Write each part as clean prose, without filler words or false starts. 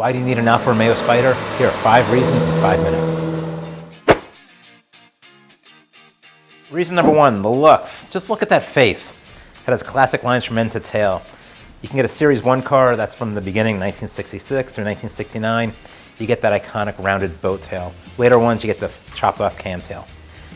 Why do you need an Alfa Romeo Spider? Here are 5 reasons in 5 minutes. Reason number 1, the looks. Just look at that face. It has classic lines from end to tail. You can get a Series 1 car that's from the beginning, 1966 through 1969. You get that iconic rounded boat tail. Later ones, you get the chopped off cam tail.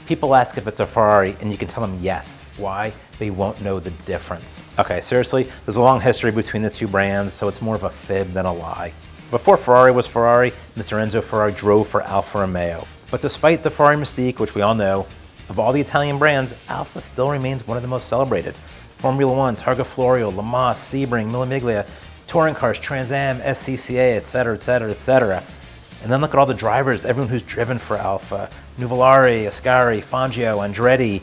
People ask if it's a Ferrari, and you can tell them yes. Why? They won't know the difference. Okay, seriously, there's a long history between the two brands, so it's more of a fib than a lie. Before Ferrari was Ferrari, Mr. Enzo Ferrari drove for Alfa Romeo. But despite the Ferrari mystique, which we all know, of all the Italian brands, Alfa still remains one of the most celebrated. Formula One, Targa Florio, Le Mans, Sebring, Mille Miglia, touring cars, Trans Am, SCCA, etc., etc., etc. And then look at all the drivers, everyone who's driven for Alfa. Nuvolari, Ascari, Fangio, Andretti.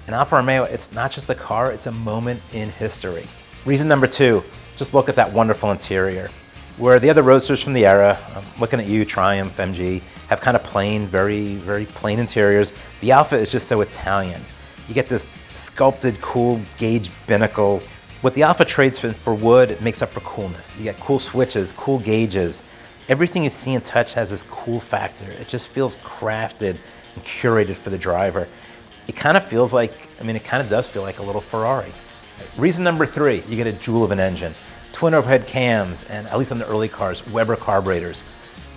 And Alfa Romeo, it's not just a car, it's a moment in history. Reason number 2, just look at that wonderful interior. Where the other roadsters from the era, looking at you, Triumph, MG, have kind of plain, very, very plain interiors. The Alfa is just so Italian. You get this sculpted, cool gauge binnacle. What the Alfa trades for wood, it makes up for coolness. You get cool switches, cool gauges. Everything you see and touch has this cool factor. It just feels crafted and curated for the driver. It kind of feels like, it kind of does feel like a little Ferrari. Reason number 3, you get a jewel of an engine. Twin overhead cams, and at least on the early cars, Weber carburetors.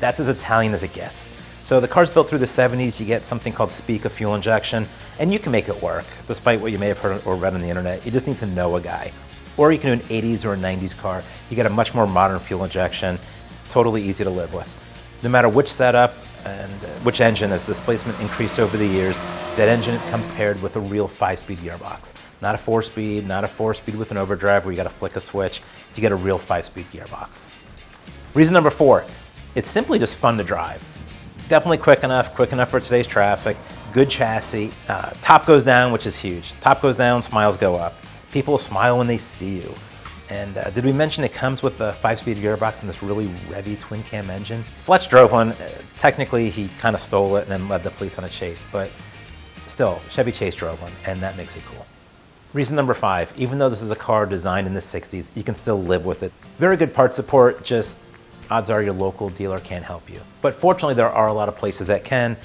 That's as Italian as it gets. So the car's built through the 70s, you get something called Spica fuel injection, and you can make it work, despite what you may have heard or read on the internet. You just need to know a guy. Or you can do an 80s or a 90s car. You get a much more modern fuel injection. Totally easy to live with. No matter which setup and which engine, as displacement increased over the years, that engine comes paired with a real 5-speed gearbox. Not a 4-speed, not a 4-speed with an overdrive where you gotta flick a switch. You get a real 5-speed gearbox. Reason number 4, it's simply just fun to drive. Definitely quick enough for today's traffic, good chassis. Top goes down, which is huge. Top goes down, smiles go up. People smile when they see you. And did we mention it comes with the 5-speed gearbox and this really revvy twin cam engine? Fletch drove one. Technically, he kind of stole it and then led the police on a chase, but still, Chevy Chase drove one, and that makes it cool. Reason number 5, even though this is a car designed in the 60s, you can still live with it. Very good part support, just odds are your local dealer can't help you. But fortunately, there are a lot of places that can.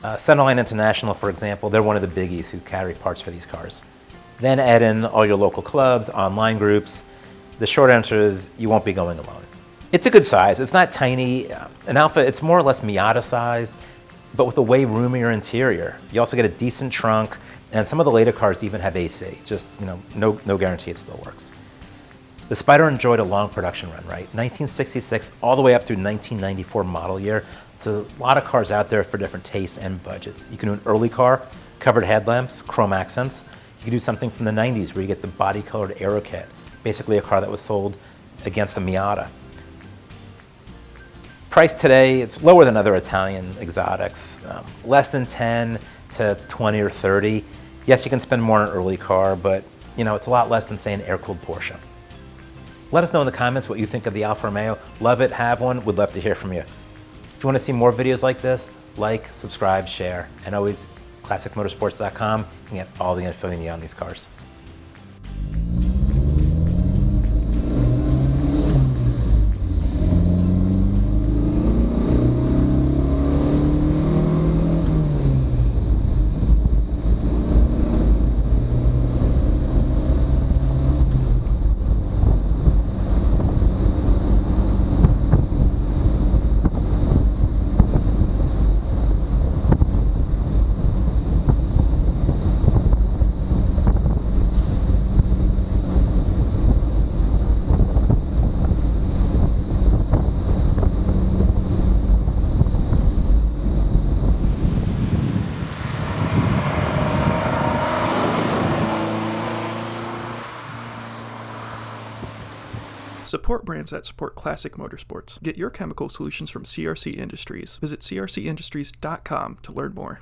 Centerline International, for example, they're one of the biggies who carry parts for these cars. Then add in all your local clubs, online groups. The short answer is you won't be going alone. It's a good size. It's not tiny. An Alfa, it's more or less Miata sized, but with a way roomier interior. You also get a decent trunk, and some of the later cars even have AC. Just, no guarantee it still works. The Spider enjoyed a long production run, right? 1966 all the way up through 1994 model year. So a lot of cars out there for different tastes and budgets. You can do an early car, covered headlamps, chrome accents. You can do something from the 90s where you get the body-colored Aero kit, basically a car that was sold against a Miata. Price today, it's lower than other Italian exotics, less than 10 to 20 or 30. Yes, you can spend more on an early car, but it's a lot less than, say, an air-cooled Porsche. Let us know in the comments what you think of the Alfa Romeo. Love it, have one, would love to hear from you. If you want to see more videos like this, like, subscribe, share, and always classicmotorsports.com. You can get all the info you need on these cars. Support brands that support classic motorsports. Get your chemical solutions from CRC Industries. Visit crcindustries.com to learn more.